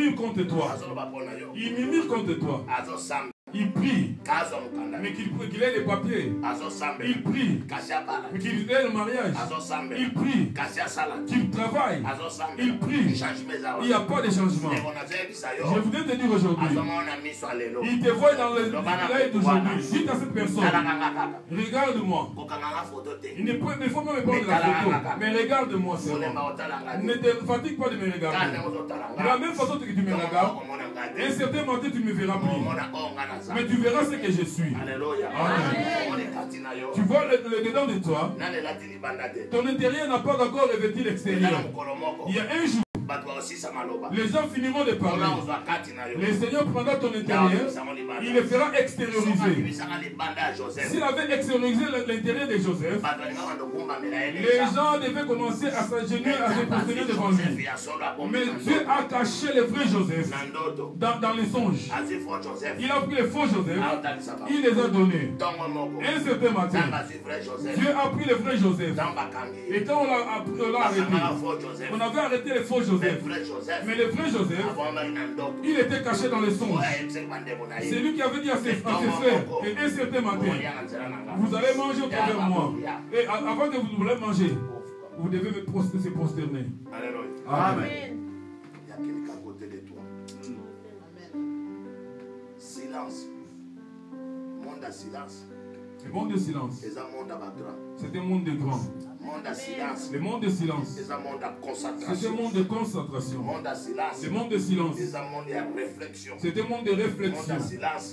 murmure contre toi. Il murmure contre toi. Il prie, mais qu'il ait les papiers. Il prie, mais qu'il ait le mariage. Il prie, qu'il travaille. Il prie. Il n'y a pas de changement. Je voudrais te dire aujourd'hui, il te voit dans l'œil d'aujourd'hui. Dites à cette personne, regarde-moi. Il ne faut pas me prendre la photo, mais regarde-moi seulement. Ne te fatigue pas de me regarder. De la même façon que tu me regardes, un certain matin tu ne me verras plus. Mais tu verras ce que je suis. Alléluia. Tu vois le dedans de toi. Ton intérieur n'a pas encore revêtu l'extérieur. Il y a un jour, les gens finiront de parler. Le Seigneur prendra ton intérieur, il le fera extérioriser. S'il avait extériorisé l'intérieur de Joseph, les gens devaient commencer à s'agenouiller, à se prosterner devant lui. Mais Dieu a caché le vrai Joseph dans les songes. Il a pris les faux Joseph, il les a donnés. Un certain matin, Dieu a pris le vrai Joseph. Et quand on l'a arrêté, on avait arrêté les faux Joseph. Mais le vrai Joseph, il était caché dans les songes. C'est lui qui avait dit à ses frères, et un certain matin, vous allez manger au travers de moi. Et avant que vous voulez manger, vous devez se prosterner. Amen. Il y a quelqu'un à côté de toi. Silence. Monde à silence. Le monde de silence. C'est un monde de grand. Le monde de silence. C'est un monde de concentration. Le monde de silence. C'est un monde de réflexion.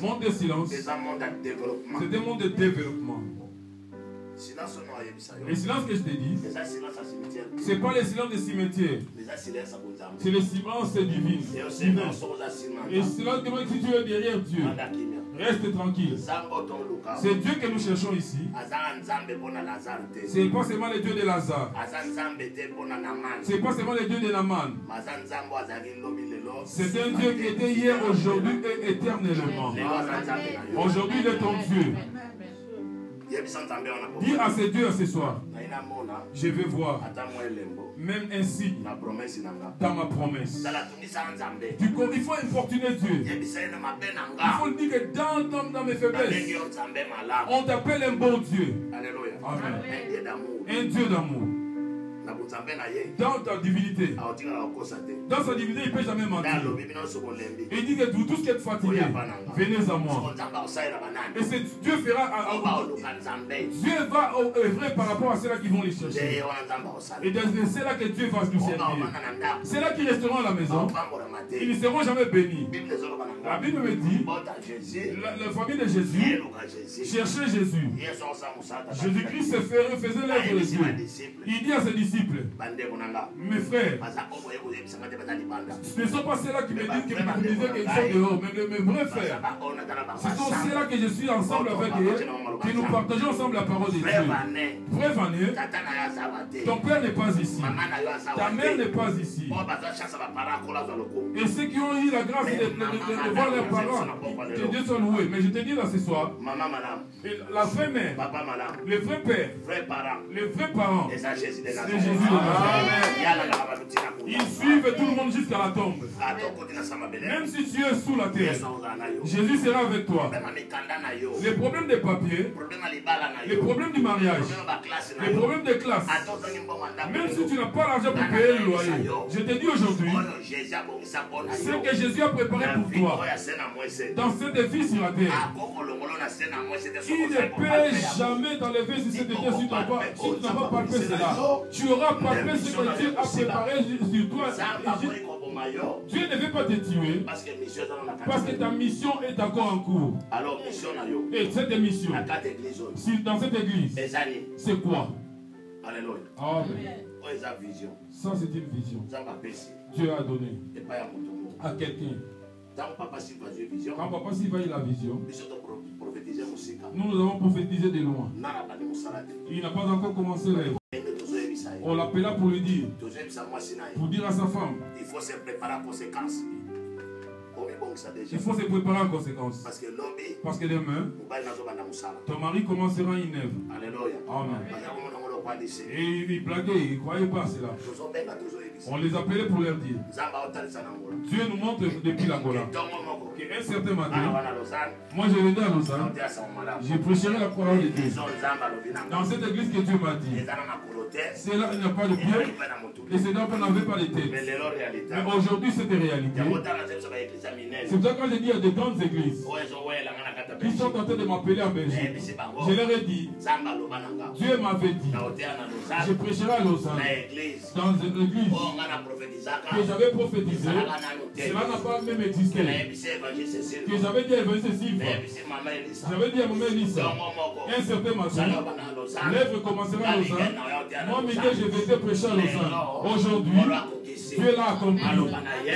Le monde de silence. C'est un monde de développement. Le silence que je t'ai dit, ce n'est pas le silence des cimetières. C'est le silence divin. Et le silence que si tu es derrière Dieu, reste tranquille. C'est Dieu que nous cherchons ici. Ce n'est pas seulement le Dieu de Lazare. Ce n'est pas seulement le Dieu de Naman. C'est un Dieu qui était hier, aujourd'hui et éternellement. Aujourd'hui, il est ton Dieu. Dis à ces dieux ce soir, je vais voir, même ainsi, dans ma promesse. Il faut importuner Dieu. Il faut dire que dans mes faiblesses, on t'appelle un bon Dieu. Amen. Un Dieu d'amour. Dans ta divinité. Dans sa divinité, il ne peut jamais mentir. Il dit que tout ce qui est fatigué, venez à moi. Et Dieu fera. Dieu va œuvrer par rapport à ceux-là qui vont les chercher. Et c'est là que Dieu va nous servir. C'est là qu'ils resteront à la maison. Ils ne seront jamais bénis. La Bible me dit, la famille de Jésus, cherchez Jésus. Jésus-Christ faisait l'œuvre de Dieu. Il dit à ses disciples, mes frères, ce ne sont pas ceux-là qui me disent qu'ils sont dehors, mais mes vrais frères, ce sont ceux-là que je suis ensemble avec eux, que nous partageons ensemble la parole de Dieu. Frère Vané, ton père n'est pas ici, ta mère n'est pas ici. Et ceux qui ont eu la grâce de voir leurs parents, que Dieu soit loué. Mais je te dis là ce soir, la vraie mère, le vrai père, les vrais parents, c'est Jésus de Nazareth. Ils suivent tout le monde jusqu'à la tombe. Même si tu es sous la terre, Jésus sera avec toi. Les problèmes des papiers, les problèmes du mariage, les problèmes de classe, même si tu n'as pas l'argent pour payer le loyer, je te dis aujourd'hui, ce que Jésus a préparé pour toi dans cette vie sur la terre, il ne peut jamais t'enlever si tu n'as pas palpé cela. Tu auras palpé ce que Dieu a préparé sur toi. Dieu ne veut pas te tuer parce que ta mission est encore en cours. Et cette mission, dans cette église, c'est quoi? Alléluia. Ça, c'est une vision. Dieu a donné à quelqu'un. Quand Papa Siva a eu la vision, nous avons prophétisé de loin. Il n'a pas encore commencé l'œuvre. On l'appela pour lui dire, pour dire à sa femme, il faut se préparer en conséquence. Il faut se préparer en conséquence. Parce que demain, ton mari commencera une œuvre. Alléluia. Amen. Et ils blaguaient, ils ne croyaient pas à cela. On les appelait pour leur dire. Dieu nous montre depuis l'Angola qu'un certain matin, moi je venais à Lausanne, j'ai prêché la parole de Dieu. Dans cette église que Dieu m'a dit, c'est là il n'y a pas de pied et c'est là qu'on n'avait pas de tête. Mais aujourd'hui c'est des réalités. C'est pour ça que quand je dis il y a de grandes églises qui sont en train de m'appeler en Belgique, je leur ai dit, Dieu m'avait dit, je prêcherai à Lausanne dans une église que j'avais prophétisé, cela n'a pas même existé. Que j'avais dit à l'évangile Cécile, j'avais dit à maman Elissa, un certain matin, l'œuvre commencera à Lausanne. Moi, Miguel, je vais prêcher à Lausanne. Aujourd'hui, Dieu l'a accompli.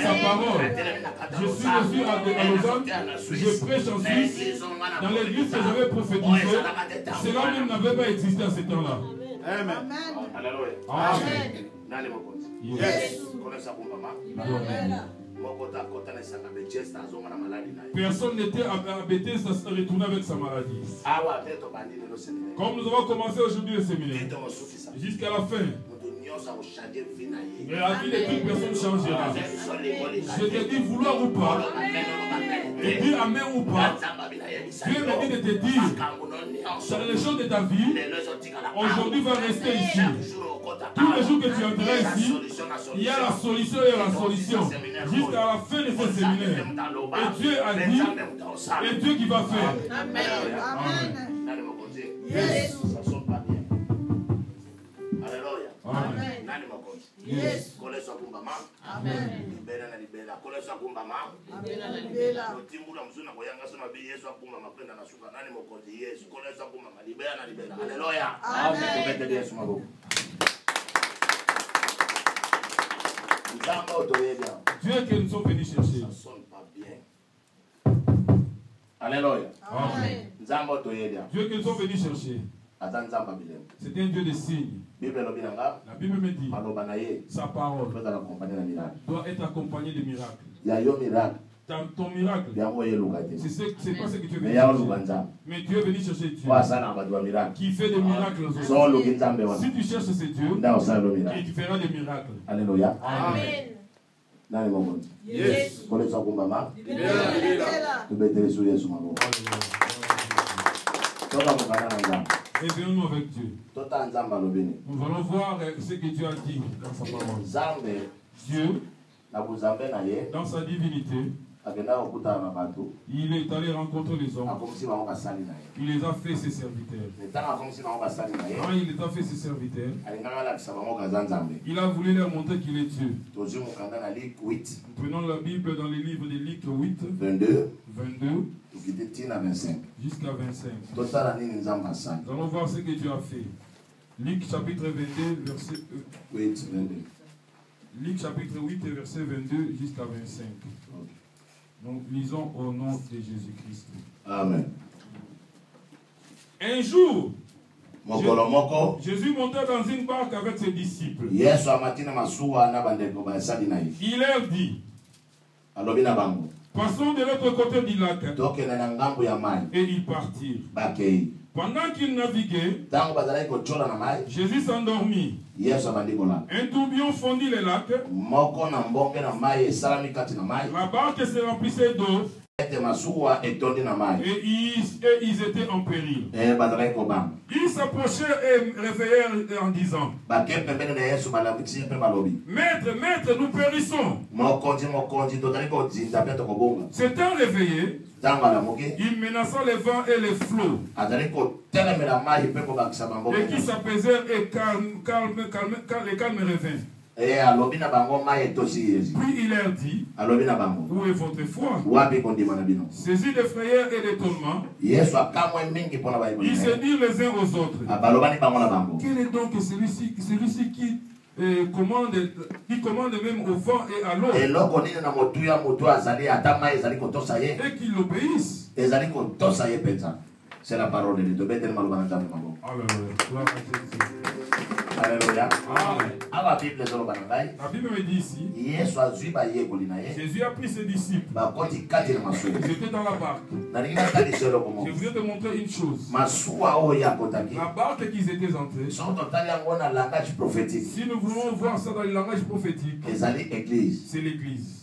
Sa parole. Je suis reçu à Lausanne, je prêche en Suisse, dans l'église que j'avais prophétisé. Cela même n'avait pas existé à ce temps-là. Amen. Amen. Yes. Personne n'était embêté, ça se retournait avec sa maladie. Comme nous avons commencé aujourd'hui le séminaire, jusqu'à la fin, mais la vie de toute personne changera. Je te dis vouloir ou pas, et dire amen ou pas, Dieu me dit de te dire, sur les choses de ta vie, aujourd'hui va rester ici. Tous les jours que tu entreras ici, il y a la solution et la solution. Jusqu'à la fin de ce séminaire. Et Dieu a dit, et Dieu qui va faire. Amen. Amen. Yes. Amen. Yes. Amen. Dieu que nous sommes venus chercher. Ça sonne pas bien. Alléluia. Amen. Dieu que nous sommes venus chercher. C'est un Dieu de signes. La Bible me dit sa parole doit être accompagnée de miracles. Dans ton miracle, c'est pas ce que tu es venu chercher. Mais tu es venu chercher Dieu qui fait des miracles aux autres. Si tu cherches ce Dieu, et tu feras des miracles. Alléluia. Amen. Yes. Réveillons-nous avec Dieu. Nous allons voir ce que Dieu a dit dans sa parole. Dieu, dans sa divinité, il est allé rencontrer les hommes. Il les a fait ses serviteurs. Quand il les a fait ses serviteurs, il a voulu leur montrer qu'il est Dieu. Prenons la Bible dans les livres de Luc 8, 22 jusqu'à 25. Nous allons voir ce que Dieu a fait. Luc chapitre 22, verset 22. Luc chapitre 8, verset 22 jusqu'à 25. Donc lisons au nom de Jésus-Christ. Amen. Un jour, Jésus montait dans une barque avec ses disciples. Il leur dit, passons de l'autre côté du lac. Et ils partirent. Pendant qu'ils naviguaient, Jésus s'endormit. Un tourbillon fondit le lac. La barque se remplissait d'eau. Et ils étaient en péril. Ils s'approchèrent et réveillèrent en disant, Maître, maître, nous périssons. S'étant réveillé, il menaça les vents et les flots, et qui s'apaisèrent et les calmes revint. Puis il leur dit, où est votre foi? Saisis de frayeur et d'étonnement, ils se dirent les uns aux autres, quel est donc celui-ci qui commande même au vent et à l'eau, et qu'ils l'obéissent? C'est la parole de Dieu. Alléluia. Alléluia. Amen. La Bible La Bible me dit ici, Jésus a pris ses disciples. Ils étaient dans la barque. Je voulais te montrer une chose. La barque qu'ils étaient entrés, si nous voulons voir ça dans le langage prophétique, c'est l'église.